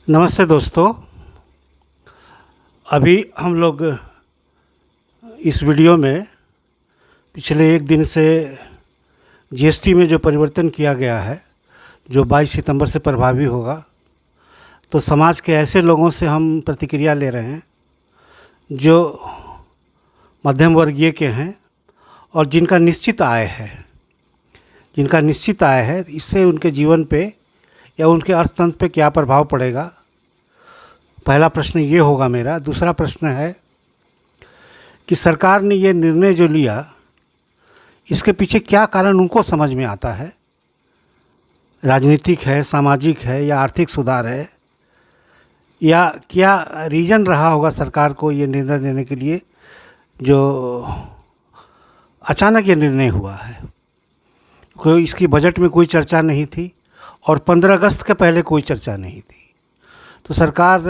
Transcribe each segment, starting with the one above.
नमस्ते दोस्तों। अभी हम लोग इस वीडियो में पिछले एक दिन से जीएसटी में जो परिवर्तन किया गया है, जो 22 सितंबर से प्रभावी होगा, तो समाज के ऐसे लोगों से हम प्रतिक्रिया ले रहे हैं जो मध्यम वर्गीय के हैं और जिनका निश्चित आय है। इससे उनके जीवन पे या उनके अर्थतंत्र पे क्या प्रभाव पड़ेगा, पहला प्रश्न ये होगा मेरा। दूसरा प्रश्न है कि सरकार ने ये निर्णय जो लिया, इसके पीछे क्या कारण उनको समझ में आता है। राजनीतिक है, सामाजिक है या आर्थिक सुधार है, या क्या रीज़न रहा होगा सरकार को ये निर्णय लेने के लिए जो अचानक ये निर्णय हुआ है। कोई इसकी बजट में कोई चर्चा नहीं थी और 15 अगस्त के पहले कोई चर्चा नहीं थी। तो सरकार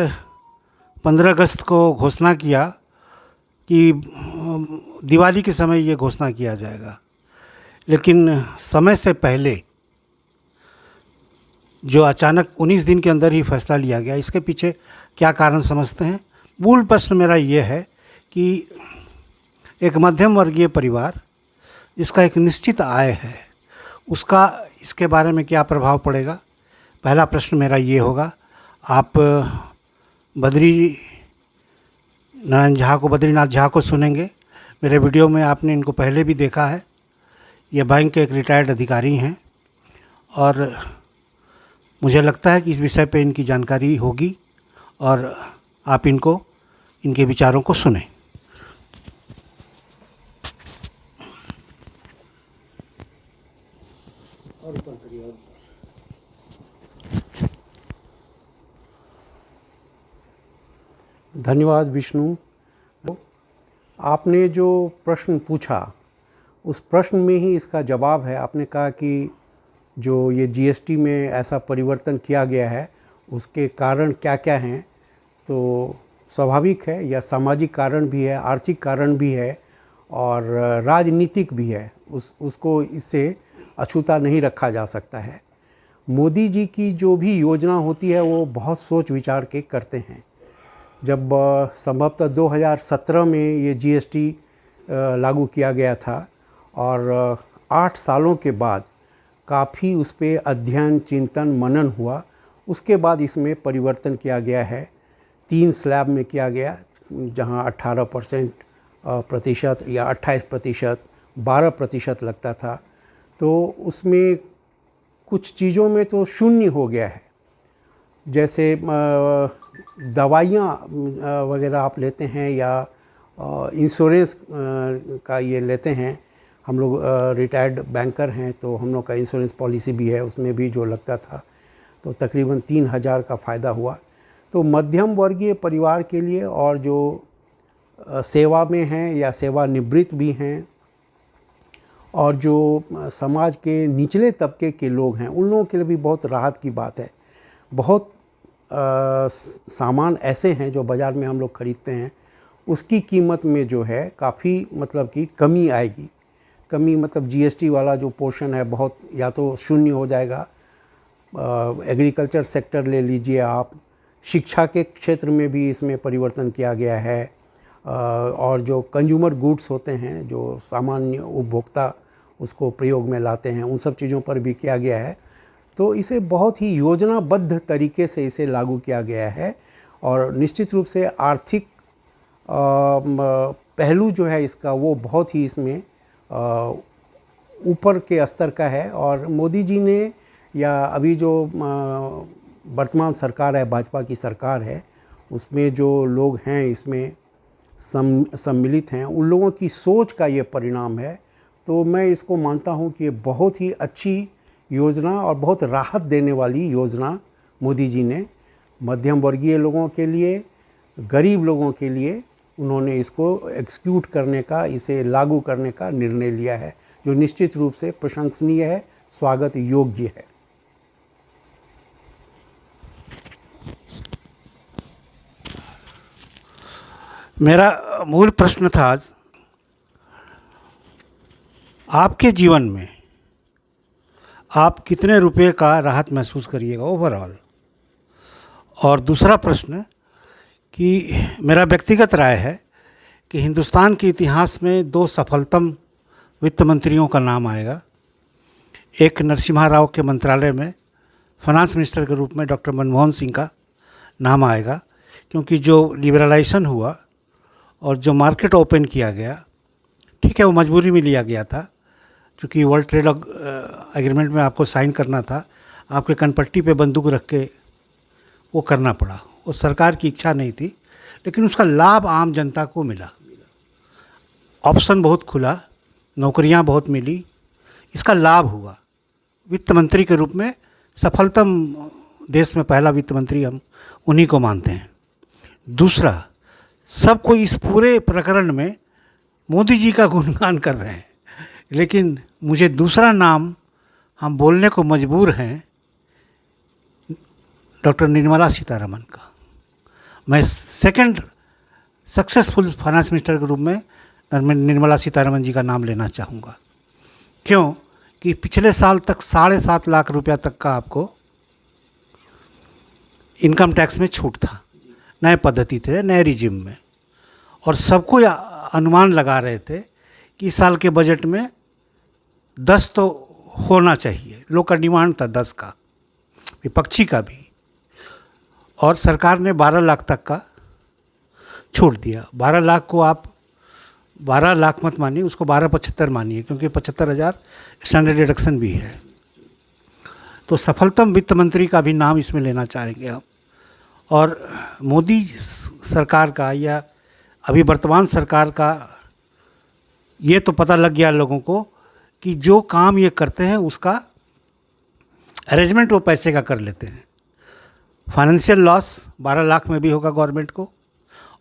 15 अगस्त को घोषणा किया कि दिवाली के समय ये घोषणा किया जाएगा, लेकिन समय से पहले जो अचानक 19 दिन के अंदर ही फैसला लिया गया, इसके पीछे क्या कारण समझते हैं। मूल प्रश्न मेरा ये है कि एक मध्यम वर्गीय परिवार जिसका एक निश्चित आय है, उसका इसके बारे में क्या प्रभाव पड़ेगा। पहला प्रश्न मेरा ये होगा। आप बद्रीनाथ झा को सुनेंगे। मेरे वीडियो में आपने इनको पहले भी देखा है। ये बैंक के एक रिटायर्ड अधिकारी हैं और मुझे लगता है कि इस विषय पे इनकी जानकारी होगी और आप इनके विचारों को सुनें। धन्यवाद विष्णु। आपने जो प्रश्न पूछा उस प्रश्न में ही इसका जवाब है। आपने कहा कि जो ये जीएसटी में ऐसा परिवर्तन किया गया है उसके कारण क्या क्या हैं। तो स्वाभाविक है, यह सामाजिक कारण भी है, आर्थिक कारण भी है और राजनीतिक भी है। उसको इससे अछूता नहीं रखा जा सकता है। मोदी जी की जो भी योजना होती है वो बहुत सोच विचार के करते हैं। जब संभवतः 2017 में ये जीएसटी लागू किया गया था और 8 सालों के बाद काफ़ी उस पर अध्ययन, चिंतन, मनन हुआ। उसके बाद इसमें परिवर्तन किया गया है। 3 स्लैब में किया गया, जहां 18% या 28%, 12% लगता था। तो उसमें कुछ चीज़ों में तो शून्य हो गया है। जैसे दवाइयाँ वगैरह आप लेते हैं या इंश्योरेंस का ये लेते हैं। हम लोग रिटायर्ड बैंकर हैं तो हम लोग का इंश्योरेंस पॉलिसी भी है, उसमें भी जो लगता था तो तकरीबन 3000 का फ़ायदा हुआ। तो मध्यम वर्गीय परिवार के लिए और जो सेवा में हैं या सेवानिवृत्त भी हैं और जो समाज के निचले तबके के लोग हैं, उन लोगों के लिए भी बहुत राहत की बात है। बहुत सामान ऐसे हैं जो बाज़ार में हम लोग ख़रीदते हैं, उसकी कीमत में जो है काफ़ी मतलब कि कमी आएगी। कमी मतलब जीएसटी वाला जो पोर्शन है बहुत या तो शून्य हो जाएगा। एग्रीकल्चर सेक्टर ले लीजिए आप, शिक्षा के क्षेत्र में भी इसमें परिवर्तन किया गया है और जो कंज्यूमर गुड्स होते हैं, जो सामान्य उपभोक्ता उसको प्रयोग में लाते हैं, उन सब चीज़ों पर भी किया गया है। तो इसे बहुत ही योजनाबद्ध तरीके से इसे लागू किया गया है और निश्चित रूप से आर्थिक पहलू जो है इसका वो बहुत ही इसमें ऊपर के स्तर का है। और मोदी जी ने या अभी जो वर्तमान सरकार है, भाजपा की सरकार है, उसमें जो लोग हैं इसमें सम्मिलित हैं, उन लोगों की सोच का ये परिणाम है। तो मैं इसको मानता हूँ कि ये बहुत ही अच्छी योजना और बहुत राहत देने वाली योजना मोदी जी ने मध्यम वर्गीय लोगों के लिए, गरीब लोगों के लिए उन्होंने इसको एग्जीक्यूट करने का, इसे लागू करने का निर्णय लिया है, जो निश्चित रूप से प्रशंसनीय है, स्वागत योग्य है। मेरा मूल प्रश्न था आज, आपके जीवन में आप कितने रुपए का राहत महसूस करिएगा ओवरऑल, और दूसरा प्रश्न कि मेरा व्यक्तिगत राय है कि हिंदुस्तान के इतिहास में 2 सफलतम वित्त मंत्रियों का नाम आएगा। एक नरसिम्हा राव के मंत्रालय में फाइनेंस मिनिस्टर के रूप में डॉक्टर मनमोहन सिंह का नाम आएगा, क्योंकि जो लिबरलाइजेशन हुआ और जो मार्केट ओपन किया गया, ठीक है वो मजबूरी में लिया गया था, क्योंकि वर्ल्ड ट्रेड एग्रीमेंट में आपको साइन करना था, आपके कनपट्टी पे बंदूक रख के वो करना पड़ा, वो सरकार की इच्छा नहीं थी, लेकिन उसका लाभ आम जनता को मिला। ऑप्शन बहुत खुला, नौकरियां बहुत मिली, इसका लाभ हुआ। वित्त मंत्री के रूप में सफलतम देश में पहला वित्त मंत्री हम उन्हीं को मानते हैं। दूसरा, सब कोई इस पूरे प्रकरण में मोदी जी का गुणगान कर रहे हैं, लेकिन मुझे दूसरा नाम हम बोलने को मजबूर हैं, डॉक्टर निर्मला सीतारमण का। मैं सेकंड सक्सेसफुल फाइनेंस मिनिस्टर के रूप में निर्मला सीतारमण जी का नाम लेना चाहूँगा। क्यों कि पिछले साल तक 7.5 लाख रुपया तक का आपको इनकम टैक्स में छूट था, नए पद्धति थे, नए रिजिम में, और सबको अनुमान लगा रहे थे कि इस साल के बजट में 10 तो होना चाहिए। लोग का डिमांड था 10 का, विपक्षी का भी, और सरकार ने 12 लाख तक का छूट दिया। 12 लाख को आप 12 लाख मत मानिए, उसको 12,75 मानिए, क्योंकि 75,000 स्टैंडर्ड डिडक्शन भी है। तो सफलतम वित्त मंत्री का भी नाम इसमें लेना चाहेंगे हम। और मोदी सरकार का या अभी वर्तमान सरकार का ये तो पता लग गया लोगों को कि जो काम ये करते हैं उसका अरेंजमेंट वो पैसे का कर लेते हैं। फाइनेंशियल लॉस 12 लाख में भी होगा गवर्नमेंट को,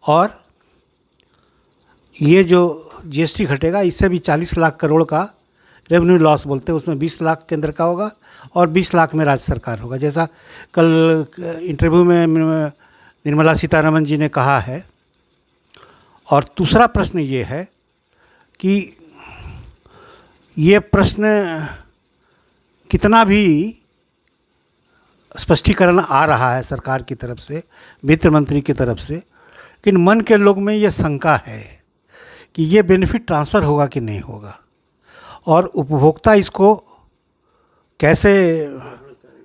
और ये जो जीएसटी घटेगा इससे भी 40 लाख करोड़ का रेवेन्यू लॉस बोलते हैं, उसमें 20 लाख केंद्र का होगा और 20 लाख में राज्य सरकार होगा, जैसा कल इंटरव्यू में निर्मला सीतारमण जी ने कहा है। और दूसरा प्रश्न ये है कि ये प्रश्न कितना भी स्पष्टीकरण आ रहा है सरकार की तरफ से, वित्त मंत्री की तरफ से, लेकिन मन के लोग में ये शंका है कि ये बेनिफिट ट्रांसफ़र होगा कि नहीं होगा, और उपभोक्ता इसको कैसे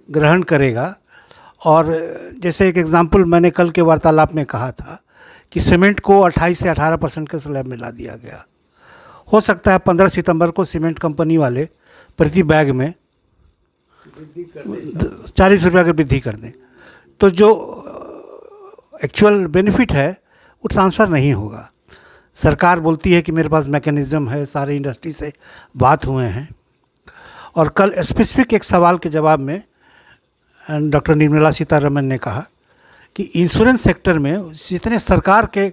ग्रहण करेगा। और जैसे एक एग्जांपल मैंने कल के वार्तालाप में कहा था कि सीमेंट को 28 से 18% के स्लैब में ला दिया गया। हो सकता है 15 सितंबर को सीमेंट कंपनी वाले प्रति बैग में 40 रुपया की वृद्धि कर दें, तो जो एक्चुअल बेनिफिट है वो ट्रांसफ़र नहीं होगा। सरकार बोलती है कि मेरे पास मैकेनिज़्म है, सारे इंडस्ट्री से बात हुए हैं। और कल स्पेसिफिक एक सवाल के जवाब में डॉक्टर निर्मला सीतारमण ने कहा कि इंश्योरेंस सेक्टर में जितने सरकार के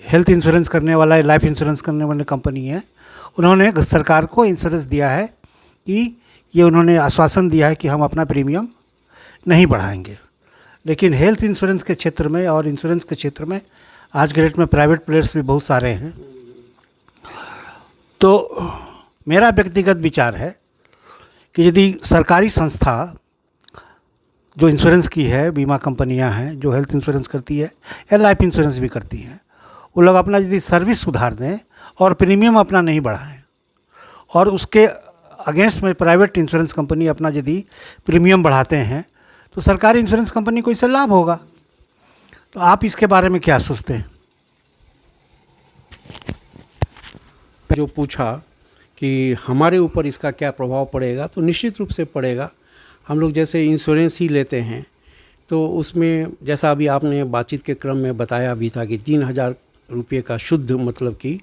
हेल्थ इंश्योरेंस करने वाला, लाइफ इंश्योरेंस करने वाले कंपनी है, उन्होंने सरकार को इंश्योरेंस दिया है कि ये उन्होंने आश्वासन दिया है कि हम अपना प्रीमियम नहीं बढ़ाएंगे। लेकिन हेल्थ इंश्योरेंस के क्षेत्र में और इंश्योरेंस के क्षेत्र में आज के डेट में प्राइवेट प्लेयर्स भी बहुत सारे हैं। तो मेरा व्यक्तिगत विचार है कि यदि सरकारी संस्था जो इंश्योरेंस की है, बीमा कंपनियां हैं जो हेल्थ इंश्योरेंस करती है या लाइफ इंश्योरेंस भी करती हैं, वो लोग अपना यदि सर्विस सुधार दें और प्रीमियम अपना नहीं बढ़ाएं, और उसके अगेंस्ट में प्राइवेट इंश्योरेंस कंपनी अपना यदि प्रीमियम बढ़ाते हैं, तो सरकारी इंश्योरेंस कंपनी को इससे लाभ होगा। तो आप इसके बारे में क्या सोचते हैं? जो पूछा कि हमारे ऊपर इसका क्या प्रभाव पड़ेगा, तो निश्चित रूप से पड़ेगा। हम लोग जैसे इंश्योरेंस ही लेते हैं, तो उसमें जैसा अभी आपने बातचीत के क्रम में बताया भी था कि 3,000 रुपये का शुद्ध मतलब कि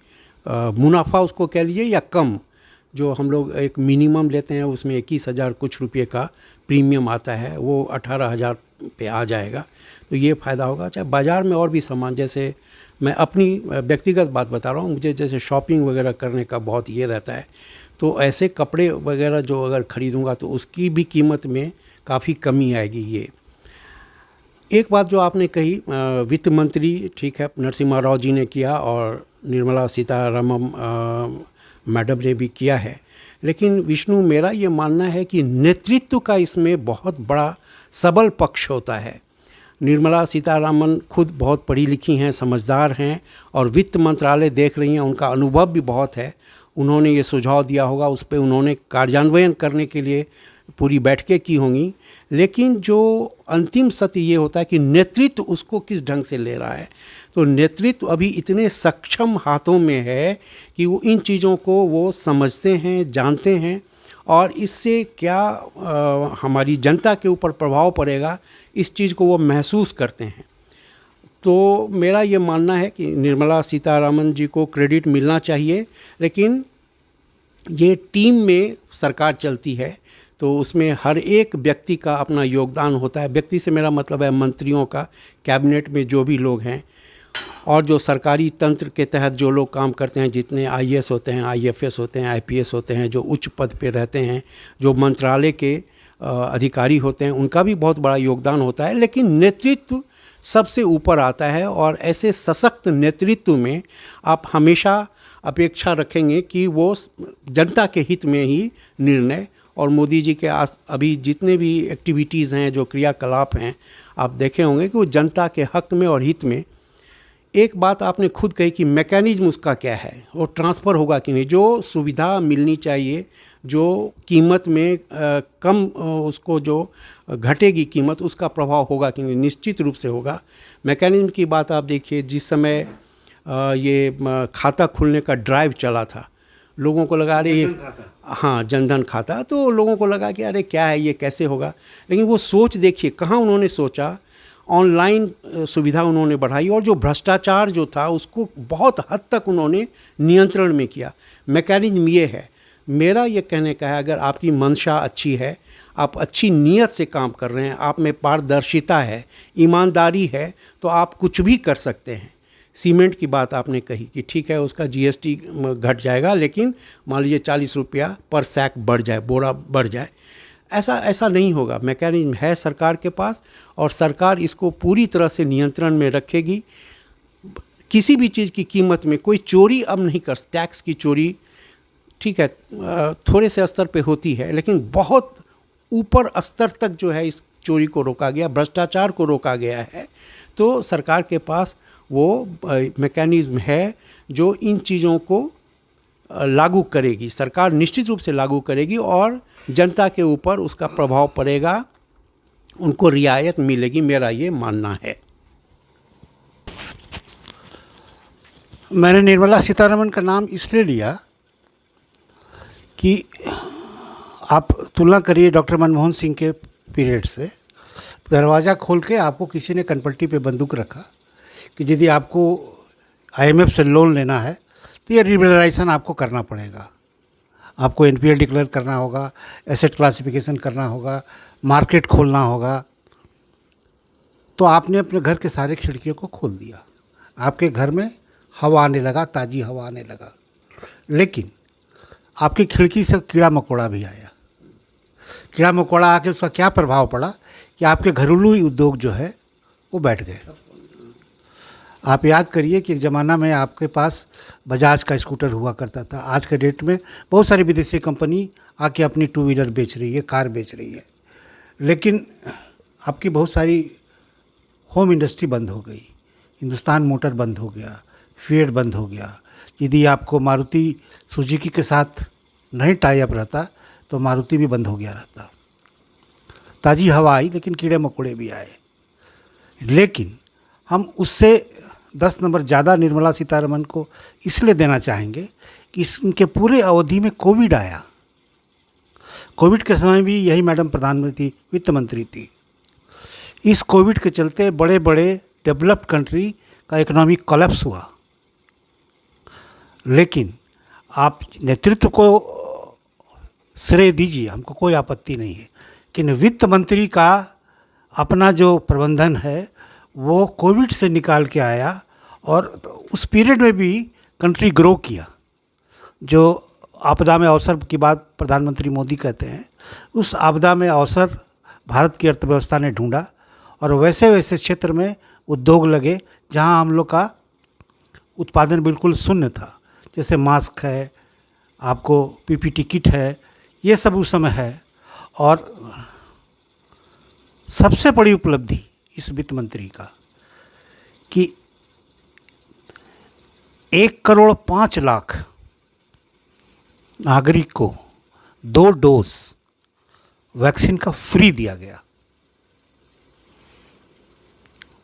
मुनाफा उसको कह लीजिए या कम, जो हम लोग एक मिनिमम लेते हैं उसमें 21,000 कुछ रुपये का प्रीमियम आता है, वो 18,000 पे आ जाएगा। तो ये फ़ायदा होगा। चाहे बाज़ार में और भी सामान, जैसे मैं अपनी व्यक्तिगत बात बता रहा हूँ, मुझे जैसे शॉपिंग वगैरह करने का बहुत ये रहता है, तो ऐसे कपड़े वगैरह जो अगर ख़रीदूँगा तो उसकी भी कीमत में काफ़ी कमी आएगी। ये एक बात जो आपने कही, वित्त मंत्री ठीक है नरसिम्हा राव जी ने किया और निर्मला सीतारमण मैडम ने भी किया है, लेकिन विष्णु मेरा ये मानना है कि नेतृत्व का इसमें बहुत बड़ा सबल पक्ष होता है। निर्मला सीतारामन खुद बहुत पढ़ी लिखी हैं, समझदार हैं और वित्त मंत्रालय देख रही हैं, उनका अनुभव भी बहुत है। उन्होंने ये सुझाव दिया होगा, उस पर उन्होंने कार्यान्वयन करने के लिए पूरी बैठकें की होंगी। लेकिन जो अंतिम सत्य ये होता है कि नेतृत्व उसको किस ढंग से ले रहा है। तो नेतृत्व अभी इतने सक्षम हाथों में है कि वो इन चीज़ों को वो समझते हैं, जानते हैं और इससे क्या हमारी जनता के ऊपर प्रभाव पड़ेगा, इस चीज़ को वो महसूस करते हैं। तो मेरा ये मानना है कि निर्मला सीतारामन जी को क्रेडिट मिलना चाहिए, लेकिन ये टीम में सरकार चलती है तो उसमें हर एक व्यक्ति का अपना योगदान होता है। व्यक्ति से मेरा मतलब है मंत्रियों का, कैबिनेट में जो भी लोग हैं और जो सरकारी तंत्र के तहत जो लोग काम करते हैं, जितने आईएएस होते हैं, आईएफएस होते हैं, आईपीएस होते हैं, जो उच्च पद पे रहते हैं, जो मंत्रालय के अधिकारी होते हैं, उनका भी बहुत बड़ा योगदान होता है। लेकिन नेतृत्व सबसे ऊपर आता है और ऐसे सशक्त नेतृत्व में आप हमेशा अपेक्षा रखेंगे कि वो जनता के हित में ही निर्णय, और मोदी जी के अभी जितने भी एक्टिविटीज़ हैं, जो क्रियाकलाप हैं, आप देखे होंगे कि वो जनता के हक में और हित में। एक बात आपने खुद कही कि मैकेनिज्म उसका क्या है, वो ट्रांसफ़र होगा कि नहीं, जो सुविधा मिलनी चाहिए, जो कीमत में कम उसको जो घटेगी कीमत, उसका प्रभाव होगा कि नहीं, निश्चित रूप से होगा। मैकेनिज्म की बात आप देखिए, जिस समय ये खाता खुलने का ड्राइव चला था, लोगों को लगा अरे हाँ जनधन खाता, तो लोगों को लगा कि अरे क्या है ये, कैसे होगा। लेकिन वो सोच देखिए कहाँ उन्होंने सोचा, ऑनलाइन सुविधा उन्होंने बढ़ाई और जो भ्रष्टाचार जो था उसको बहुत हद तक उन्होंने नियंत्रण में किया। मैकेनिज्म ये है, मेरा ये कहने का है, अगर आपकी मंशा अच्छी है, आप अच्छी नीयत से काम कर रहे हैं, आप में पारदर्शिता है, ईमानदारी है, तो आप कुछ भी कर सकते हैं। सीमेंट की बात आपने कही कि ठीक है उसका जीएसटी घट जाएगा, लेकिन मान लीजिए 40 रुपया पर सैक बढ़ जाए, बोरा बढ़ जाए, ऐसा नहीं होगा। मैकेनिज्म है सरकार के पास और सरकार इसको पूरी तरह से नियंत्रण में रखेगी। किसी भी चीज़ की कीमत में कोई चोरी अब नहीं कर, टैक्स की चोरी ठीक है थोड़े से स्तर पे होती है, लेकिन बहुत ऊपर स्तर तक जो है इस चोरी को रोका गया, भ्रष्टाचार को रोका गया है। तो सरकार के पास वो मैकेनिज्म है जो इन चीज़ों को लागू करेगी, सरकार निश्चित रूप से लागू करेगी और जनता के ऊपर उसका प्रभाव पड़ेगा, उनको रियायत मिलेगी, मेरा ये मानना है। मैंने निर्मला सीतारमण का नाम इसलिए लिया कि आप तुलना करिए डॉक्टर मनमोहन सिंह के पीरियड से। दरवाज़ा खोल के आपको किसी ने कनपट्टी पे बंदूक रखा कि यदि आपको आईएमएफ से लोन लेना है तो ये लिबरलाइजेशन आपको करना पड़ेगा, आपको एनपीएल डिक्लेयर करना होगा, एसेट क्लासिफिकेशन करना होगा, मार्केट खोलना होगा। तो आपने अपने घर के सारे खिड़कियों को खोल दिया, आपके घर में हवा आने लगा, ताज़ी हवा आने लगा। लेकिन आपकी खिड़की से कीड़ा मकोड़ा भी आया। कीड़ा मकोड़ा आके उसका क्या प्रभाव पड़ा कि आपके घरेलू उद्योग जो है वो बैठ गए। आप याद करिए कि एक ज़माना में आपके पास बजाज का स्कूटर हुआ करता था, आज के डेट में बहुत सारी विदेशी कंपनी आके अपनी टू व्हीलर बेच रही है, कार बेच रही है। लेकिन आपकी बहुत सारी होम इंडस्ट्री बंद हो गई, हिंदुस्तान मोटर बंद हो गया, फिएट बंद हो गया। यदि आपको मारुति सुजुकी के साथ नहीं टाई अप रहता तो मारुति भी बंद हो गया रहता। ताज़ी हवा आई लेकिन कीड़े मकोड़े भी आए। लेकिन हम उससे 10 नंबर ज़्यादा निर्मला सीतारमण को इसलिए देना चाहेंगे कि इनके पूरे अवधि में कोविड आया। कोविड के समय भी यही मैडम प्रधानमंत्री वित्त मंत्री थी। इस कोविड के चलते बड़े बड़े डेवलप्ड कंट्री का इकोनॉमिक कोलैप्स हुआ। लेकिन आप नेतृत्व को श्रेय दीजिए, हमको कोई आपत्ति नहीं है, लेकिन वित्त मंत्री का अपना जो प्रबंधन है वो कोविड से निकाल के आया और उस पीरियड में भी कंट्री ग्रो किया। जो आपदा में अवसर की बात प्रधानमंत्री मोदी कहते हैं, उस आपदा में अवसर भारत की अर्थव्यवस्था ने ढूंढा और वैसे वैसे क्षेत्र में उद्योग लगे जहां हम लोग का उत्पादन बिल्कुल शून्य था। जैसे मास्क है, आपको पीपीटी किट है, ये सब उस समय है। और सबसे बड़ी उपलब्धि इस वित्त मंत्री का कि 1,05,00,000 नागरिक को 2 डोज वैक्सीन का फ्री दिया गया।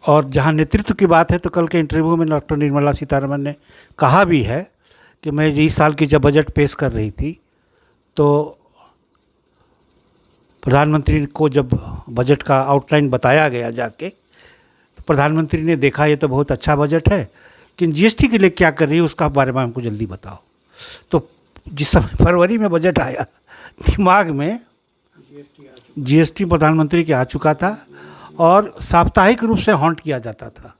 और जहां नेतृत्व की बात है तो कल के इंटरव्यू में डॉक्टर निर्मला सीतारमण ने कहा भी है कि मैं इस साल की जब बजट पेश कर रही थी तो प्रधानमंत्री को जब बजट का आउटलाइन बताया गया जाके, तो प्रधानमंत्री ने देखा ये तो बहुत अच्छा बजट है, लेकिन जीएसटी के लिए क्या कर रही है उसका बारे में हमको जल्दी बताओ। तो जिस समय फरवरी में बजट आया, दिमाग में जीएसटी प्रधानमंत्री के आ चुका था और साप्ताहिक रूप से हॉन्ट किया जाता था।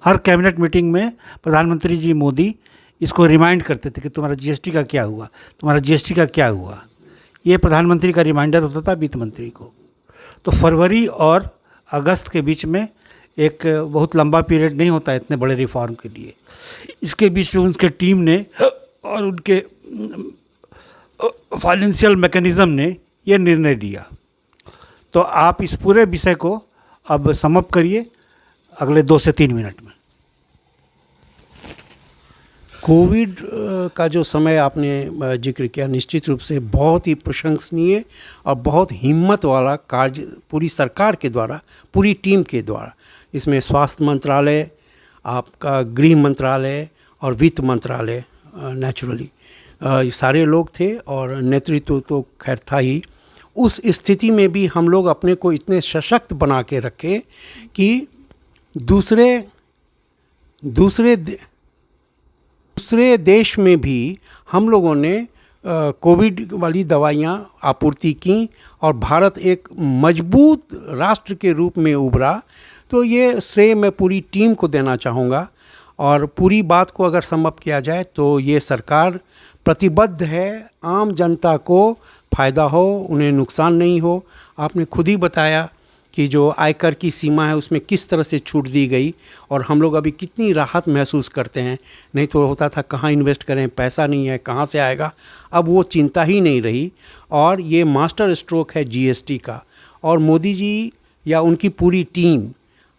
हर कैबिनेट मीटिंग में प्रधानमंत्री जी मोदी इसको रिमाइंड करते थे कि तुम्हारा जीएसटी का क्या हुआ, तुम्हारा जीएसटी का क्या हुआ। ये प्रधानमंत्री का रिमाइंडर होता था वित्त मंत्री को। तो फरवरी और अगस्त के बीच में एक बहुत लंबा पीरियड नहीं होता इतने बड़े रिफॉर्म के लिए। इसके बीच में उनके टीम ने और उनके फाइनेंशियल मैकेनिज़्म ने ये निर्णय लिया। तो आप इस पूरे विषय को अब समाप्त करिए अगले 2 से 3 मिनट में। कोविड का जो समय आपने जिक्र किया, निश्चित रूप से बहुत ही प्रशंसनीय और बहुत हिम्मत वाला कार्य पूरी सरकार के द्वारा, पूरी टीम के द्वारा। इसमें स्वास्थ्य मंत्रालय, आपका गृह मंत्रालय और वित्त मंत्रालय नेचुरली ये सारे लोग थे और नेतृत्व तो खैर था ही। उस स्थिति में भी हम लोग अपने को इतने सशक्त बना के रखे कि दूसरे देश में भी हम लोगों ने कोविड वाली दवाइयाँ आपूर्ति की और भारत एक मजबूत राष्ट्र के रूप में उभरा। तो ये श्रेय मैं पूरी टीम को देना चाहूँगा। और पूरी बात को अगर समअप किया जाए तो ये सरकार प्रतिबद्ध है आम जनता को फ़ायदा हो, उन्हें नुकसान नहीं हो। आपने खुद ही बताया कि जो आयकर की सीमा है उसमें किस तरह से छूट दी गई और हम लोग अभी कितनी राहत महसूस करते हैं। नहीं तो होता था कहाँ इन्वेस्ट करें, पैसा नहीं है, कहाँ से आएगा। अब वो चिंता ही नहीं रही। और ये मास्टर स्ट्रोक है जीएसटी का। और मोदी जी या उनकी पूरी टीम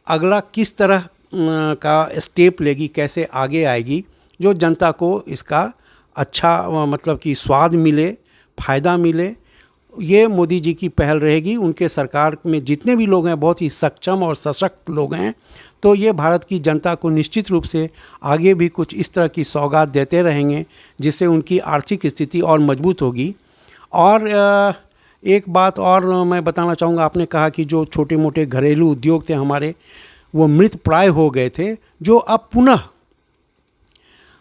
अगला किस तरह का स्टेप लेगी, कैसे आगे आएगी, जो जनता को इसका अच्छा मतलब कि स्वाद मिले, फ़ायदा मिले, ये मोदी जी की पहल रहेगी। उनके सरकार में जितने भी लोग हैं बहुत ही सक्षम और सशक्त लोग हैं। तो ये भारत की जनता को निश्चित रूप से आगे भी कुछ इस तरह की सौगात देते रहेंगे जिससे उनकी आर्थिक स्थिति और मजबूत होगी। और एक बात और मैं बताना चाहूँगा, आपने कहा कि जो छोटे मोटे घरेलू उद्योग थे हमारे वो मृत प्राय हो गए थे, जो अब पुनः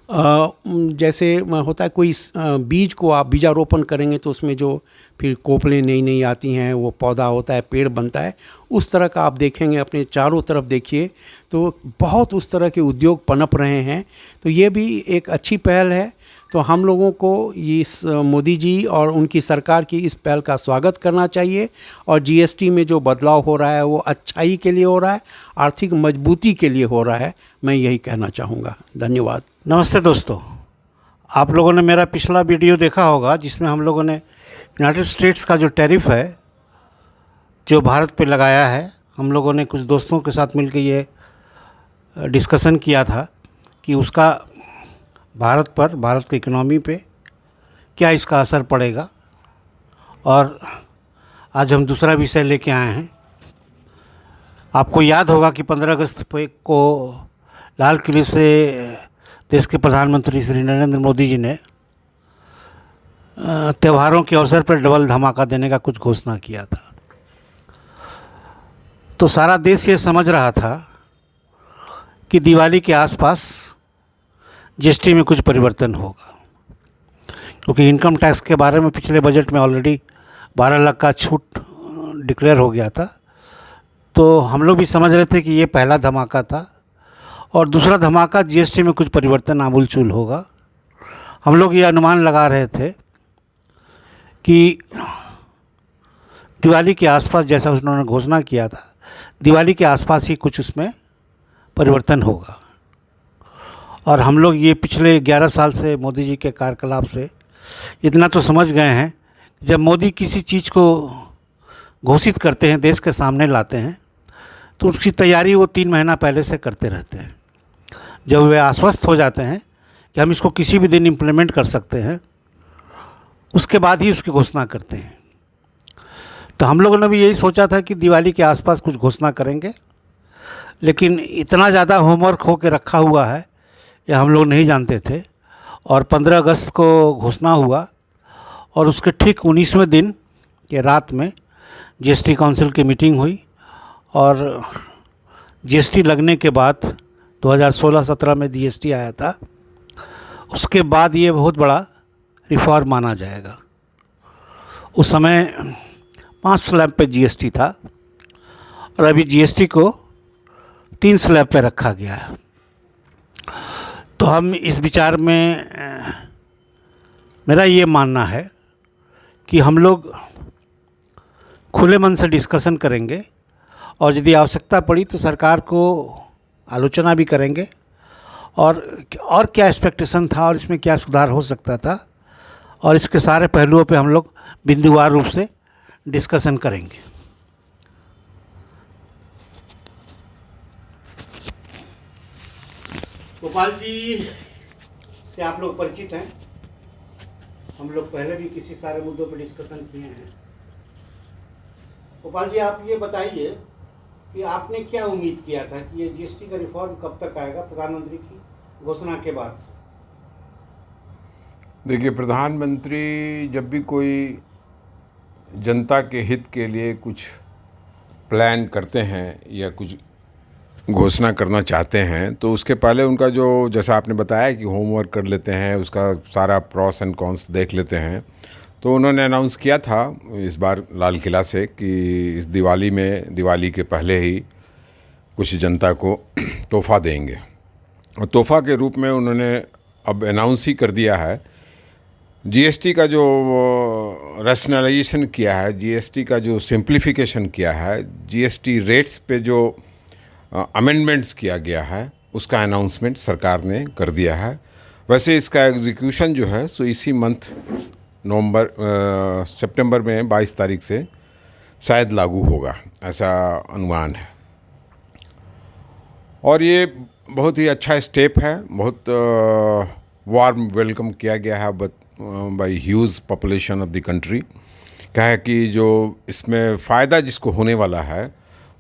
जैसे होता है कोई बीज को आप बीजारोपण करेंगे तो उसमें जो फिर कोपलें नई नई आती हैं, वो पौधा होता है, पेड़ बनता है, उस तरह का आप देखेंगे। अपने चारों तरफ देखिए तो बहुत उस तरह के उद्योग पनप रहे हैं। तो ये भी एक अच्छी पहल है। तो हम लोगों को इस मोदी जी और उनकी सरकार की इस पहल का स्वागत करना चाहिए। और जीएसटी में जो बदलाव हो रहा है वो अच्छाई के लिए हो रहा है, आर्थिक मजबूती के लिए हो रहा है। मैं यही कहना चाहूँगा। धन्यवाद। नमस्ते दोस्तों, आप लोगों ने मेरा पिछला वीडियो देखा होगा जिसमें हम लोगों ने यूनाइटेड स्टेट्स का जो टैरिफ है जो भारत पे लगाया है, हम लोगों ने कुछ दोस्तों के साथ मिलकर ये डिस्कशन किया था कि उसका भारत पर, भारत की इकोनॉमी पे क्या इसका असर पड़ेगा। और आज हम दूसरा विषय लेके आए हैं। आपको याद होगा कि 15 अगस्त को लाल किले से देश के प्रधानमंत्री श्री नरेंद्र मोदी जी ने त्योहारों के अवसर पर डबल धमाका देने का कुछ घोषणा किया था। तो सारा देश ये समझ रहा था कि दिवाली के आसपास जीएसटी में कुछ परिवर्तन होगा, क्योंकि इनकम टैक्स के बारे में पिछले बजट में ऑलरेडी 12 लाख का छूट डिक्लेयर हो गया था। तो हम लोग भी समझ रहे थे कि ये पहला धमाका था और दूसरा धमाका जीएसटी में कुछ परिवर्तन आमूल चूल होगा। हम लोग ये अनुमान लगा रहे थे कि दिवाली के आसपास, जैसा उन्होंने घोषणा किया था, दिवाली के आसपास ही कुछ उसमें परिवर्तन होगा। और हम लोग ये पिछले 11 साल से मोदी जी के कार्यकलाप से इतना तो समझ गए हैं, जब मोदी किसी चीज़ को घोषित करते हैं, देश के सामने लाते हैं, तो उसकी तैयारी वो 3 महीना पहले से करते रहते हैं। जब वे आश्वस्त हो जाते हैं कि हम इसको किसी भी दिन इम्प्लीमेंट कर सकते हैं, उसके बाद ही उसकी घोषणा करते हैं। तो हम लोगों ने भी यही सोचा था कि दिवाली के आसपास कुछ घोषणा करेंगे, लेकिन इतना ज़्यादा होमवर्क हो के रखा हुआ है ये हम लोग नहीं जानते थे। और 15 अगस्त को घोषणा हुआ और उसके ठीक 19वें दिन के रात में जीएसटी काउंसिल की मीटिंग हुई और जीएसटी लगने के बाद 2016-17 में जीएसटी आया था, उसके बाद ये बहुत बड़ा रिफॉर्म माना जाएगा। उस समय 5 स्लैब पे जीएसटी था और अभी जीएसटी को 3 स्लैब पे रखा गया है। तो हम इस विचार में, मेरा ये मानना है कि हम लोग खुले मन से डिस्कशन करेंगे और यदि आवश्यकता पड़ी तो सरकार को आलोचना भी करेंगे और क्या एक्सपेक्टेशन था और इसमें क्या सुधार हो सकता था, और इसके सारे पहलुओं पे हम लोग बिंदुवार रूप से डिस्कशन करेंगे। गोपाल जी से आप लोग परिचित हैं, हम लोग पहले भी किसी सारे मुद्दों पर डिस्कशन किए हैं। गोपाल जी, आप ये बताइए कि आपने क्या उम्मीद किया था कि ये जीएसटी का रिफॉर्म कब तक आएगा प्रधानमंत्री की घोषणा के बाद से? देखिए, प्रधानमंत्री जब भी कोई जनता के हित के लिए कुछ प्लान करते हैं या कुछ घोषणा करना चाहते हैं, तो उसके पहले उनका जो, जैसा आपने बताया कि होमवर्क कर लेते हैं, उसका सारा प्रॉस एंड कॉन्स देख लेते हैं। तो उन्होंने अनाउंस किया था इस बार लाल किला से कि इस दिवाली के पहले ही कुछ जनता को तोहफ़ा देंगे, और तोहफ़ा के रूप में उन्होंने अब अनाउंस ही कर दिया है। जीएसटी का जो रैशनलाइजेशन किया है, जीएसटी का जो सिंप्लीफिकेशन किया है, जीएसटी रेट्स पे जो अमेंडमेंट्स किया गया है, उसका अनाउंसमेंट सरकार ने कर दिया है। वैसे इसका एग्जीक्यूशन जो है सो इसी मंथ सितंबर में 22 तारीख से शायद लागू होगा, ऐसा अनुमान है। और ये बहुत ही अच्छा स्टेप है, बहुत वार्म वेलकम किया गया है by huge population of the country. क्या है कि जो इसमें फ़ायदा जिसको होने वाला है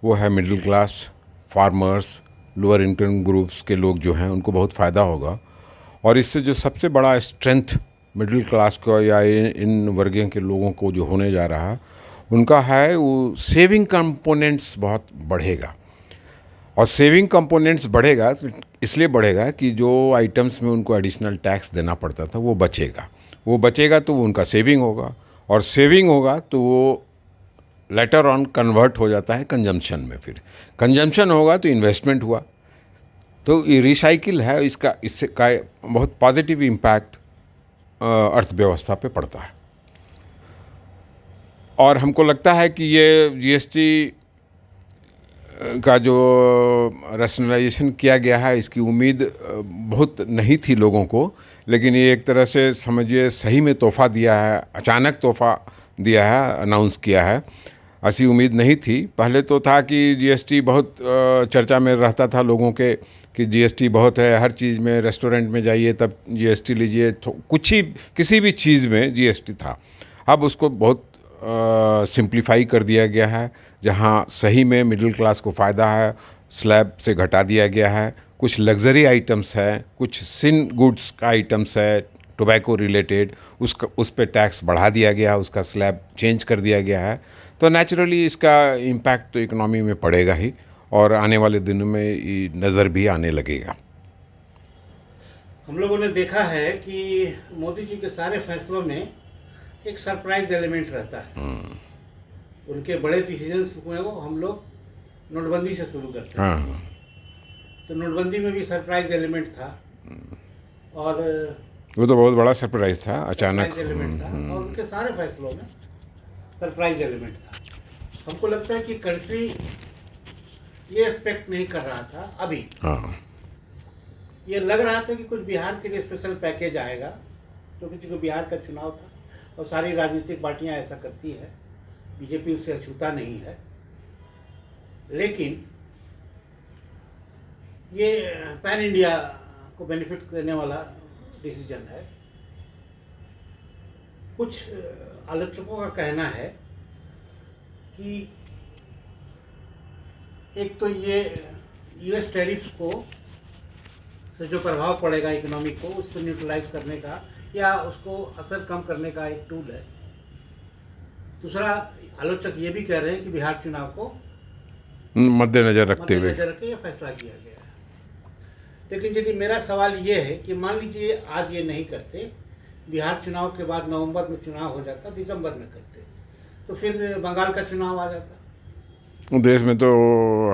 वो है middle class, farmers, lower income groups के लोग जो हैं उनको बहुत फ़ायदा होगा। और इससे जो सबसे बड़ा स्ट्रेंथ मिडिल क्लास को या इन वर्गों के लोगों को जो होने जा रहा है उनका है, वो सेविंग कंपोनेंट्स बहुत बढ़ेगा। और सेविंग कंपोनेंट्स बढ़ेगा तो इसलिए बढ़ेगा कि जो आइटम्स में उनको एडिशनल टैक्स देना पड़ता था वो बचेगा तो वो उनका सेविंग होगा, और सेविंग होगा तो वो लेटर ऑन कन्वर्ट हो जाता है कंजम्पशन में। फिर कंजम्पशन होगा तो इन्वेस्टमेंट हुआ, तो ये रिसाइकिल है, इससे का बहुत पॉजिटिव इम्पैक्ट अर्थव्यवस्था पे पड़ता है। और हमको लगता है कि ये जीएसटी का जो रैशनलाइजेशन किया गया है, इसकी उम्मीद बहुत नहीं थी लोगों को, लेकिन ये एक तरह से समझिए सही में तोहफ़ा दिया है, अचानक तोहफ़ा दिया है, अनाउंस किया है। ऐसी उम्मीद नहीं थी। पहले तो था कि जीएसटी बहुत चर्चा में रहता था लोगों के कि जीएसटी बहुत है, हर चीज़ में, रेस्टोरेंट में जाइए तब जीएसटी लीजिए, किसी भी चीज़ में जीएसटी था। अब उसको बहुत सिंप्लीफाई कर दिया गया है, जहां सही में मिडिल क्लास को फ़ायदा है, स्लैब से घटा दिया गया है। कुछ लग्जरी आइटम्स है, कुछ सिन गुड्स का आइटम्स है, टोबैको रिलेटेड, उस पे टैक्स बढ़ा दिया गया है, उसका स्लैब चेंज कर दिया गया है। तो नेचुरली इसका इम्पैक्ट तो इकोनॉमी में पड़ेगा ही, और आने वाले दिनों में नज़र भी आने लगेगा। हम लोगों ने देखा है कि मोदी जी के सारे फैसलों में एक सरप्राइज एलिमेंट रहता है। उनके बड़े डिसीजंस हुए वो हम लोग नोटबंदी से शुरू करते हैं। हाँ, तो नोटबंदी में भी सरप्राइज एलिमेंट था, और वो तो बहुत बड़ा सरप्राइज था, अचानक एलिमेंट था, और उनके सारे फैसलों में सरप्राइज एलिमेंट था। हमको लगता है कि कंट्री ये एक्सपेक्ट नहीं कर रहा था अभी। हाँ, ये लग रहा था कि कुछ बिहार के लिए स्पेशल पैकेज आएगा, क्योंकि बिहार का चुनाव था और सारी राजनीतिक पार्टियां ऐसा करती है, बीजेपी उससे अछूता नहीं है। लेकिन ये पैन इंडिया को बेनिफिट देने वाला डिसीजन है। कुछ आलोचकों का कहना है कि एक तो ये यूएस टैरिफ को से जो प्रभाव पड़ेगा इकोनॉमिक को, उसको न्यूट्रलाइज करने का या उसको असर कम करने का एक टूल है। दूसरा आलोचक ये भी कह रहे हैं कि बिहार चुनाव को मद्देनजर रखते हुए ये फैसला किया गया है। लेकिन यदि मेरा सवाल ये है कि मान लीजिए आज ये नहीं करते, बिहार चुनाव के बाद नवंबर में चुनाव हो जाता, दिसंबर में करते, तो फिर बंगाल का चुनाव आ जाता, देश में तो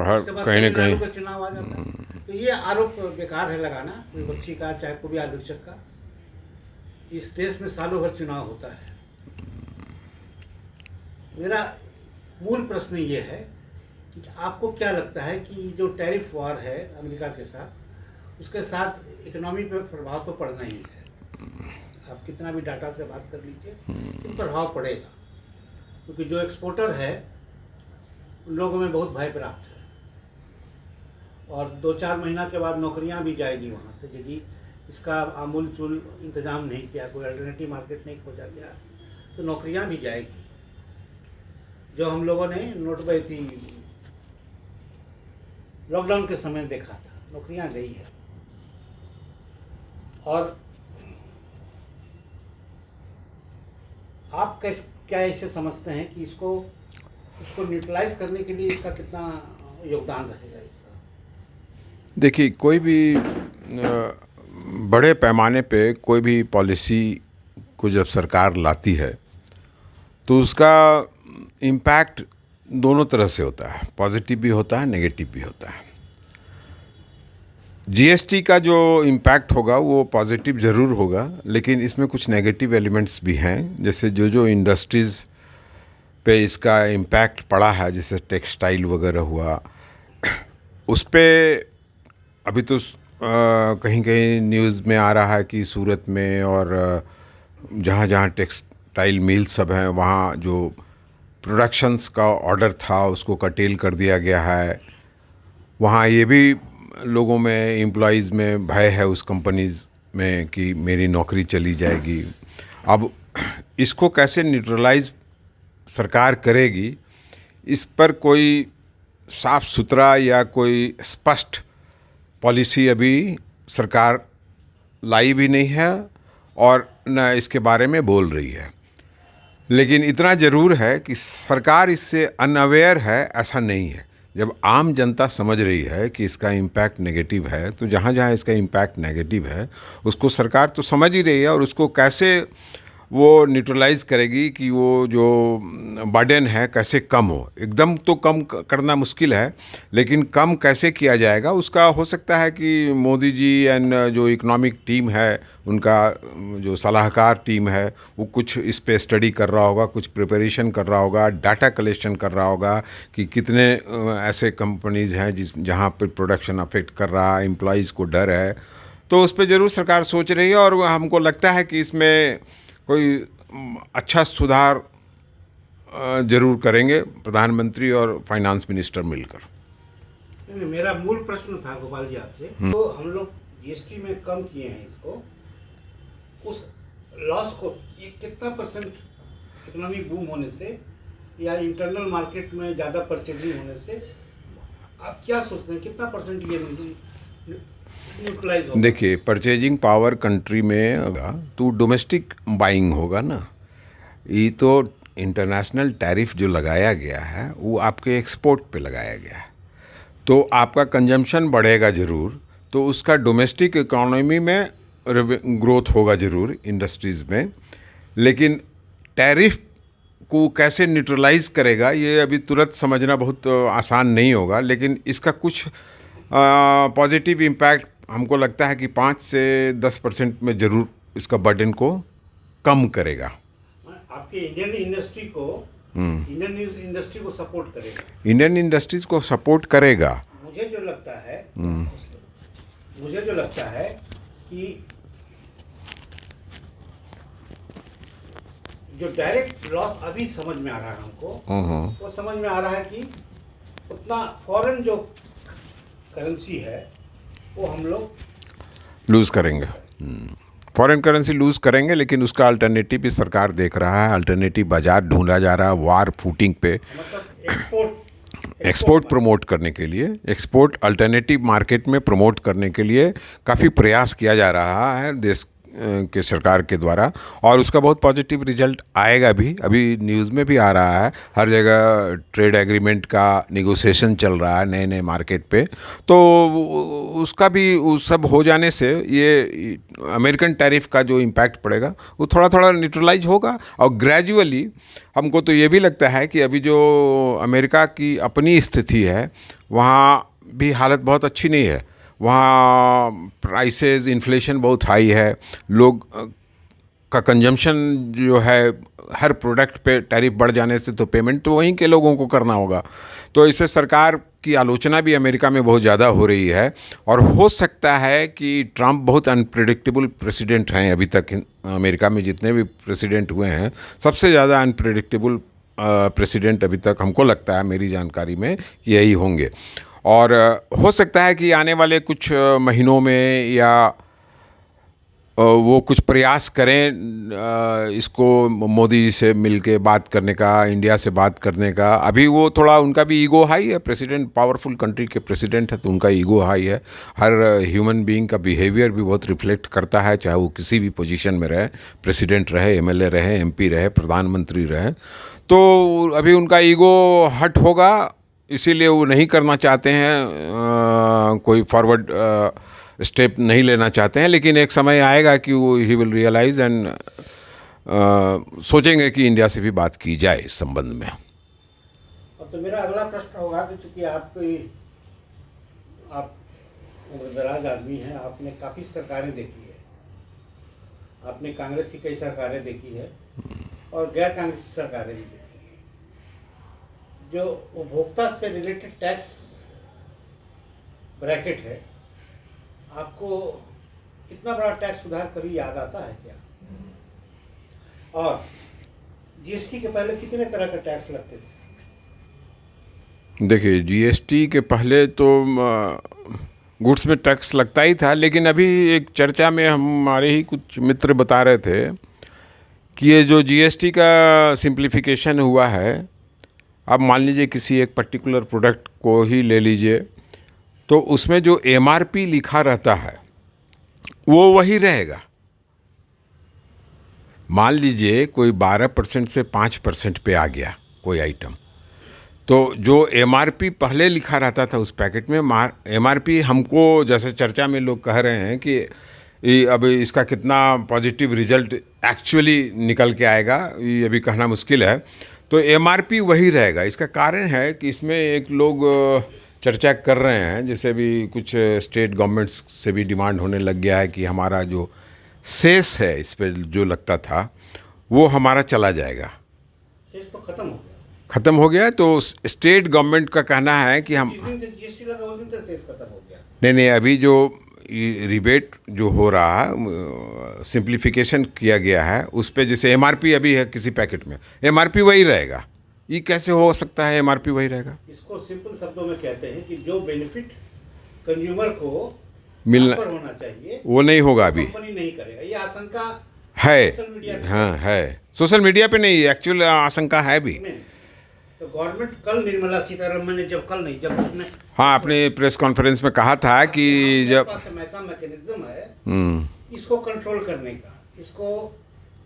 हर कहीं न कहीं का चुनाव आ जाता। तो ये आरोप बेकार है लगाना विपक्षी का, चाहे कोई भी आलोचक का। इस देश में सालों भर चुनाव होता है। मेरा मूल प्रश्न ये है कि आपको क्या लगता है कि जो टैरिफ वॉर है अमेरिका के साथ, उसके साथ इकोनॉमी पे प्रभाव तो पड़ना ही है। आप कितना भी डाटा से बात कर लीजिए, तो प्रभाव पड़ेगा, क्योंकि जो एक्सपोर्टर है उन लोगों में बहुत भय प्राप्त है, और 2-4 महीना के बाद नौकरियां भी जाएगी वहाँ से यदि इसका आमूल चूल इंतजाम नहीं किया, कोई अल्टरनेटिव मार्केट नहीं खोजा गया, तो नौकरियां भी जाएगी। जो हम लोगों ने नोटबंदी लॉकडाउन के समय देखा था, नौकरियां गई है। और आप क्या ऐसे समझते हैं कि इसको न्यूट्रलाइज करने के लिए इसका कितना योगदान रहेगा इसका? देखिए, कोई भी बड़े पैमाने पे कोई भी पॉलिसी को जब सरकार लाती है तो उसका इम्पैक्ट दोनों तरह से होता है, पॉजिटिव भी होता है, नेगेटिव भी होता है। जीएसटी का जो इम्पैक्ट होगा वो पॉजिटिव ज़रूर होगा, लेकिन इसमें कुछ नेगेटिव एलिमेंट्स भी हैं। जैसे जो इंडस्ट्रीज़ पे इसका इम्पैक्ट पड़ा है, जैसे टेक्सटाइल वगैरह हुआ, उस पे अभी तो कहीं कहीं न्यूज़ में आ रहा है कि सूरत में और जहाँ जहाँ टेक्सटाइल मिल सब हैं वहाँ जो प्रोडक्शंस का ऑर्डर था उसको कर्टेल कर दिया गया है। वहाँ ये भी लोगों में, एम्प्लॉइज़ में भय है उस कंपनीज़ में कि मेरी नौकरी चली जाएगी। अब इसको कैसे न्यूट्रलाइज सरकार करेगी, इस पर कोई साफ सुथरा या कोई स्पष्ट पॉलिसी अभी सरकार लाई भी नहीं है और न इसके बारे में बोल रही है। लेकिन इतना ज़रूर है कि सरकार इससे अनअवेयर है, ऐसा नहीं है। जब आम जनता समझ रही है कि इसका इम्पैक्ट नेगेटिव है, तो जहाँ जहाँ इसका इम्पैक्ट नेगेटिव है उसको सरकार तो समझ ही रही है, और उसको कैसे वो न्यूट्रलाइज करेगी कि वो जो बर्डन है कैसे कम हो। एकदम तो कम करना मुश्किल है, लेकिन कम कैसे किया जाएगा उसका हो सकता है कि मोदी जी एंड जो इकोनॉमिक टीम है, उनका जो सलाहकार टीम है, वो कुछ इस पे स्टडी कर रहा होगा, कुछ प्रिपरेशन कर रहा होगा, डाटा कलेक्शन कर रहा होगा कि कितने ऐसे कंपनीज़ हैं जहाँ पर प्रोडक्शन अफेक्ट कर रहा है, एम्प्लॉइज़ को डर है, तो उस पर ज़रूर सरकार सोच रही है। और हमको लगता है कि इसमें कोई अच्छा सुधार जरूर करेंगे प्रधानमंत्री और फाइनेंस मिनिस्टर मिलकर। मेरा मूल प्रश्न था गोपाल जी आपसे, तो हम लोग जीएसटी में कम किए हैं इसको, उस लॉस को ये कितना परसेंट इकोनॉमिक बूम होने से या इंटरनल मार्केट में ज़्यादा परचेजिंग होने से, आप क्या सोचते हैं कितना परसेंट ये न्यूट्रलाइज होगा? देखिए, परचेजिंग पावर कंट्री में होगा तो डोमेस्टिक बाइंग होगा ना। ये तो इंटरनेशनल टैरिफ जो लगाया गया है वो आपके एक्सपोर्ट पे लगाया गया है, तो आपका कंजम्पशन बढ़ेगा ज़रूर, तो उसका डोमेस्टिक इकोनॉमी में ग्रोथ होगा ज़रूर इंडस्ट्रीज़ में। लेकिन टैरिफ को कैसे न्यूट्रलाइज करेगा ये अभी तुरंत समझना बहुत आसान नहीं होगा, लेकिन इसका कुछ पॉजिटिव इम्पैक्ट हमको लगता है कि 5 से 10% में ज़रूर इसका बर्डन को कम करेगा। आपके इंडियन इंडस्ट्री को सपोर्ट करेगा। इंडियन इंडस्ट्रीज को सपोर्ट करेगा। मुझे जो लगता है कि जो डायरेक्ट लॉस अभी समझ में आ रहा है हमको, वो समझ में आ रहा है कि उतना फॉरेन जो करेंसी है वो हम लोग लूज़ करेंगे। फॉरेन करेंसी लूज़ करेंगे, लेकिन उसका अल्टरनेटिव भी सरकार देख रहा है, अल्टरनेटिव बाज़ार ढूंढा जा रहा है वार फूटिंग पे। मतलब एक्सपोर्ट प्रमोट करने के लिए, एक्सपोर्ट अल्टरनेटिव मार्केट में प्रमोट करने के लिए काफ़ी प्रयास किया जा रहा है देश के सरकार के द्वारा, और उसका बहुत पॉजिटिव रिजल्ट आएगा भी। अभी न्यूज़ में भी आ रहा है, हर जगह ट्रेड एग्रीमेंट का निगोशिएशन चल रहा है नए नए मार्केट पे। तो उसका भी उस सब हो जाने से ये अमेरिकन टैरिफ का जो इम्पैक्ट पड़ेगा वो थोड़ा थोड़ा न्यूट्रलाइज होगा, और ग्रेजुअली हमको तो ये भी लगता है कि अभी जो अमेरिका की अपनी स्थिति है वहाँ भी हालत बहुत अच्छी नहीं है। वहाँ प्राइसेस, इन्फ्लेशन बहुत हाई है, लोग का कंजम्पशन जो है, हर प्रोडक्ट पे टैरिफ बढ़ जाने से तो पेमेंट तो वहीं के लोगों को करना होगा। तो इससे सरकार की आलोचना भी अमेरिका में बहुत ज़्यादा हो रही है, और हो सकता है कि ट्रंप बहुत अनप्रेडिक्टेबल प्रेसिडेंट हैं। अभी तक अमेरिका में जितने भी प्रेसिडेंट हुए हैं, सबसे ज़्यादा अनप्रेडिक्टेबल प्रेसिडेंट अभी तक हमको लगता है, मेरी जानकारी में यही होंगे। और हो सकता है कि आने वाले कुछ महीनों में या वो कुछ प्रयास करें इसको मोदी जी से मिल के बात करने का, इंडिया से बात करने का। अभी वो थोड़ा, उनका भी ईगो हाई है, प्रेसिडेंट, पावरफुल कंट्री के प्रेसिडेंट है तो उनका ईगो हाई है। हर ह्यूमन बीइंग का बिहेवियर भी बहुत रिफ्लेक्ट करता है, चाहे वो किसी भी पोजीशन में रहे, प्रेसिडेंट रहे, एमएलए रहे, एमपी रहे, प्रधानमंत्री रहे। तो अभी उनका ईगो हट होगा, इसीलिए वो नहीं करना चाहते हैं, कोई फॉरवर्ड स्टेप नहीं लेना चाहते हैं। लेकिन एक समय आएगा कि वो ही विल रियलाइज एंड सोचेंगे कि इंडिया से भी बात की जाए इस संबंध में। अब तो मेरा अगला प्रश्न होगा कि चूंकि आप उम्रदराज आदमी हैं, आपने काफ़ी सरकारें देखी है, आपने कांग्रेस की कई सरकारें देखी है और गैर कांग्रेसी सरकारें भी देखी है। जो उपभोक्ता से रिलेटेड टैक्स ब्रैकेट है, आपको इतना बड़ा टैक्स सुधार कभी याद आता है क्या? और जीएसटी के पहले कितने तरह का टैक्स लगते थे? देखिए, जीएसटी के पहले तो गुड्स में टैक्स लगता ही था, लेकिन अभी एक चर्चा में हमारे ही कुछ मित्र बता रहे थे कि ये जो जीएसटी का सिंप्लीफिकेशन हुआ है, अब मान लीजिए किसी एक पर्टिकुलर प्रोडक्ट को ही ले लीजिए, तो उसमें जो एमआरपी लिखा रहता है वो वही रहेगा। मान लीजिए कोई 12% से 5% पे आ गया कोई आइटम, तो जो एमआरपी पहले लिखा रहता था उस पैकेट में, एमआरपी हमको, जैसे चर्चा में लोग कह रहे हैं कि अब इसका कितना पॉजिटिव रिजल्ट एक्चुअली निकल के आएगा, ये अभी कहना मुश्किल है। तो एमआरपी वही रहेगा। इसका कारण है कि इसमें एक लोग चर्चा कर रहे हैं, जैसे भी कुछ स्टेट गवर्नमेंट्स से भी डिमांड होने लग गया है कि हमारा जो सेस है इस पे जो लगता था वो हमारा चला जाएगा। सेस तो खत्म हो गया। ख़त्म हो गया, तो स्टेट गवर्नमेंट का कहना है कि हम, जिस दिन से जीएसटी लगा उस दिन से सेस खत्म हो गया। नहीं, अभी जो रिबेट जो हो रहा है, सिंप्लीफिकेशन किया गया है उस पे, जैसे एमआरपी अभी है किसी पैकेट में, एमआरपी वही रहेगा। ये कैसे हो सकता है एमआरपी वही रहेगा? इसको सिंपल शब्दों में कहते हैं कि जो बेनिफिट कंज्यूमर को मिलना होना चाहिए वो नहीं होगा अभी, कंपनी नहीं करेगा। ये आशंका है। सोशल मीडिया पे हाँ है, सोशल मीडिया पे नहीं, एक्चुअल आशंका है भी। तो गवर्नमेंट कल, निर्मला सीतारमण ने जब उसने हाँ, अपने प्रेस कॉन्फ्रेंस में कहा था कि जब ऐसा मैकेनिज्म है इसको कंट्रोल करने का, इसको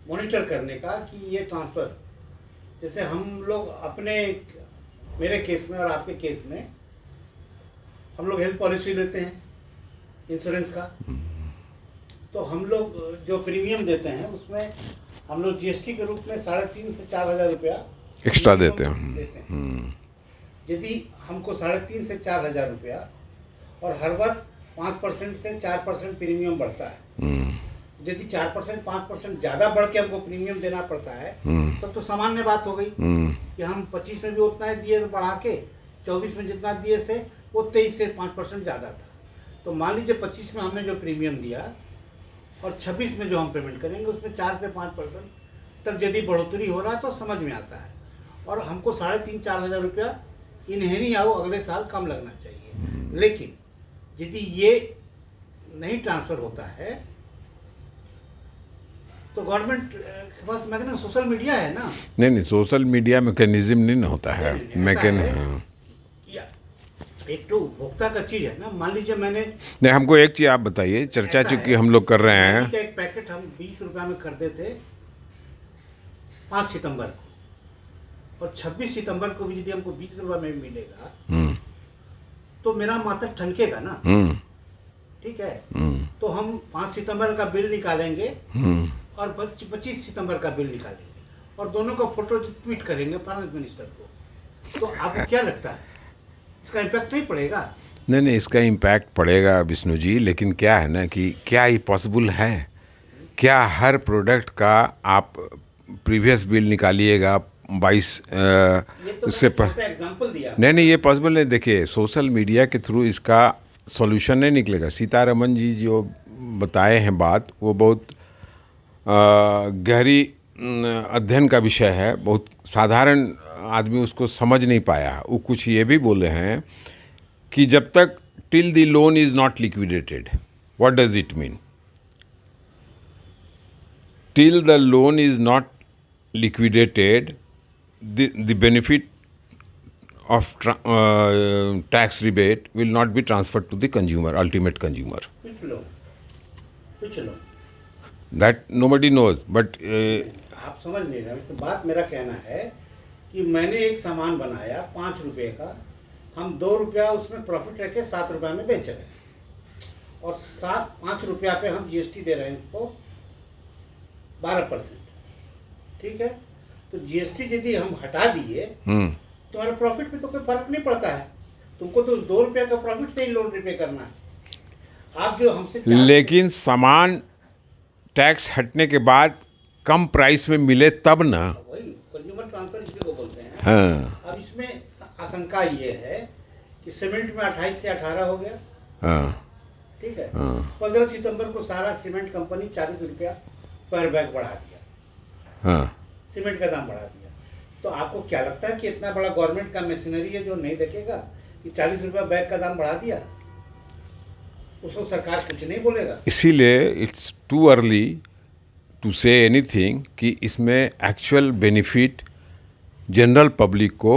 मॉनिटर करने का कि ये ट्रांसफ़र, जैसे हम लोग अपने, मेरे केस में और आपके केस में, हम लोग हेल्थ पॉलिसी लेते हैं इंश्योरेंस का, तो हम लोग जो प्रीमियम देते हैं उसमें हम लोग जीएसटी के रूप में 3,500 से 4,000 रुपया एक्स्ट्रा देते हैं। यदि हमको 3,500 से 4,000 रुपया और हर वर्ष 5% से 4% प्रीमियम बढ़ता है, यदि 4% 5% ज़्यादा बढ़ के हमको प्रीमियम देना पड़ता है तो सामान्य बात हो गई कि हम 25 में भी उतना ही दिए बढ़ा के, 24 में जितना दिए थे वो 23 से 5% ज़्यादा था। तो मान लीजिए 25 में हमने जो प्रीमियम दिया और 26 में जो हम पेमेंट करेंगे उसमें 4 से 5% तक यदि बढ़ोतरी हो रहा है तो समझ में आता है, और हमको 3,500-4,000 रुपया इन्हें नहीं आओ अगले साल कम लगना चाहिए। लेकिन यदि ये नहीं ट्रांसफ़र होता है तो गवर्नमेंट के पास मैकेनिज्म सोशल मीडिया है ना। नहीं सोशल मीडिया मैकेनिज्म नहीं ना होता है हाँ। एक तो उपभोक्ता का चीज़ है ना। मान लीजिए मैंने नहीं, हमको एक चीज़ आप बताइए, चर्चा ऐसा चूंकि है, हम लोग कर रहे मैगी हैं। का एक पैकेट हम 20 रुपये में खरीदे थे 5 सितंबर को, और 26 सितंबर को भी यदि हमको 20 रुपये में मिलेगा तो मेरा माथा ठनकेगा ना। ठीक है, तो हम 5 सितंबर का बिल निकालेंगे और 25 सितंबर का बिल निकालेंगे और दोनों का फोटो ट्वीट करेंगे फाइनेंस मिनिस्टर को। तो आपको क्या लगता है इसका इम्पैक्ट नहीं पड़ेगा? नहीं इसका इम्पैक्ट पड़ेगा विष्णु जी, लेकिन क्या है ना कि क्या ये पॉसिबल है? क्या हर प्रोडक्ट का आप प्रीवियस बिल निकालिएगा 22 उससे एग्जांपल दिया। नहीं ये पॉसिबल नहीं। देखिए सोशल मीडिया के थ्रू इसका सॉल्यूशन नहीं निकलेगा। सीतारमन जी जो बताए हैं बात, वो बहुत गहरी अध्ययन का विषय है, बहुत साधारण आदमी उसको समझ नहीं पाया। वो कुछ ये भी बोले हैं कि जब तक till the loan is not liquidated, what does it mean? Till the loan is not liquidated, the benefit of tax rebate will not be transferred to the consumer, ultimate consumer. Which loan? That nobody knows, but आप समझ नहीं रहे। इसमें बात मेरा कहना है कि मैंने एक सामान बनाया 5 रुपये का, हम 2 रुपया उसमें प्रॉफिट रखे 7 रुपये में बेच रहे हैं और 5 रुपया पे हम जीएसटी दे रहे हैं उसको 12%। ठीक है, तो जीएसटी यदि हम हटा दिए तुम्हारे प्रॉफिट में तो कोई फर्क नहीं पड़ता है। तुमको तो उस 2 रुपये का प्रॉफिट से ही लोन रिपे करना है। आप जो हमसे लेकिन सामान टैक्स हटने के बाद कम प्राइस में मिले तब ना, वही कंज्यूमर ट्रांसफर इसी को बोलते हैं। हाँ। अब इसमें आशंका ये है कि सीमेंट में 28 से 18 हो गया। हाँ। ठीक है, 15 सितंबर को सारा सीमेंट कंपनी 40 रुपया पर बैग बढ़ा दिया। हाँ। सीमेंट का दाम बढ़ा दिया। तो आपको क्या लगता है कि इतना बड़ा गवर्नमेंट का मशीनरी है जो नहीं देखेगा कि 40 रुपया बैग का दाम बढ़ा दिया? उसको सरकार कुछ नहीं बोलेगा। इसीलिए it's too early to say anything कि इसमें एक्चुअल बेनिफिट जनरल पब्लिक को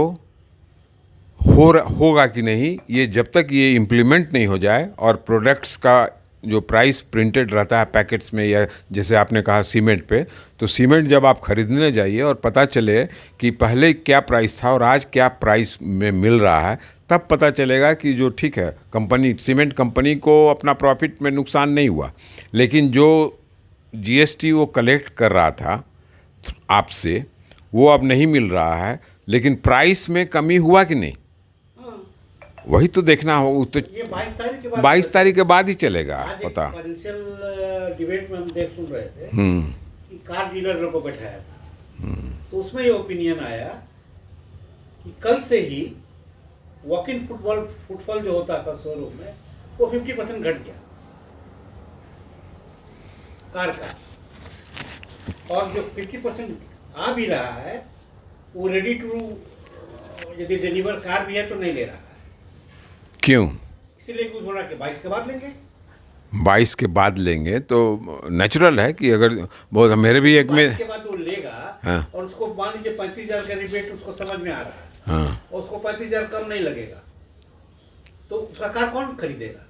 होगा कि नहीं। ये जब तक ये इम्प्लीमेंट नहीं हो जाए और प्रोडक्ट्स का जो प्राइस प्रिंटेड रहता है पैकेट्स में, या जैसे आपने कहा सीमेंट पे, तो सीमेंट जब आप खरीदने जाइए और पता चले कि पहले क्या प्राइस था और आज क्या प्राइस में मिल रहा है, तब पता चलेगा कि जो ठीक है कंपनी, सीमेंट कंपनी को अपना प्रॉफिट में नुकसान नहीं हुआ, लेकिन जो जीएसटी वो कलेक्ट कर रहा था आपसे वो अब नहीं मिल रहा है, लेकिन प्राइस में कमी हुआ कि नहीं, वही तो देखना हो। तो ये 22 तारीख के बाद 22 तारीख के बाद ही चलेगा पता। फाइनेंशियल डिबेट में हम सुन रहे थे कि कार डीलर को बैठाया था, तो उसमें ये ओपिनियन आया कि कल से ही वॉक इन फुटफॉल जो होता था शोरूम में वो 50% घट गया कार का, और जो 50% आ भी रहा है वो रेडी टू यदि डिलीवर कार भी है तो नहीं ले रहा है। क्यों? इसीलिए कुछ हो रहा कि 22 के बाद लेंगे। 22 के बाद लेंगे तो नेचुरल है कि अगर बहुत मेरे भी एक में 22 के बाद वो लेगा। हाँ। और उसको मान लीजिए 35,000 का रिबेट उसको समझ में आ रहा है। हाँ। और उसको 35,000 कम नहीं लगेगा तो उसका कार कौन खरीदेगा?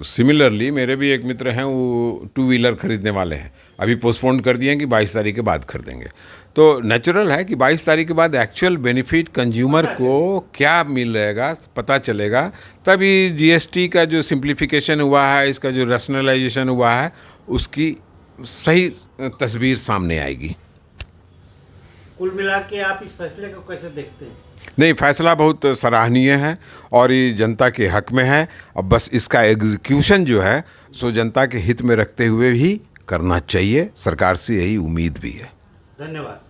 सिमिलरली मेरे भी एक मित्र हैं, वो 2 व्हीलर खरीदने वाले हैं, अभी पोस्टपोन कर दिए हैं कि 22 तारीख के बाद खरीदेंगे। तो नेचुरल है कि 22 तारीख के बाद एक्चुअल बेनिफिट कंज्यूमर को क्या मिलेगा पता चलेगा, तभी जीएसटी का जो सिंप्लीफिकेशन हुआ है, इसका जो रैशनलाइजेशन हुआ है, उसकी सही तस्वीर सामने आएगी। कुल मिला के आप इस फैसले को कैसे देखते हैं? नहीं, फैसला बहुत सराहनीय है और ये जनता के हक में है। अब बस इसका एग्जीक्यूशन जो है सो जनता के हित में रखते हुए ही करना चाहिए, सरकार से यही उम्मीद भी है। धन्यवाद।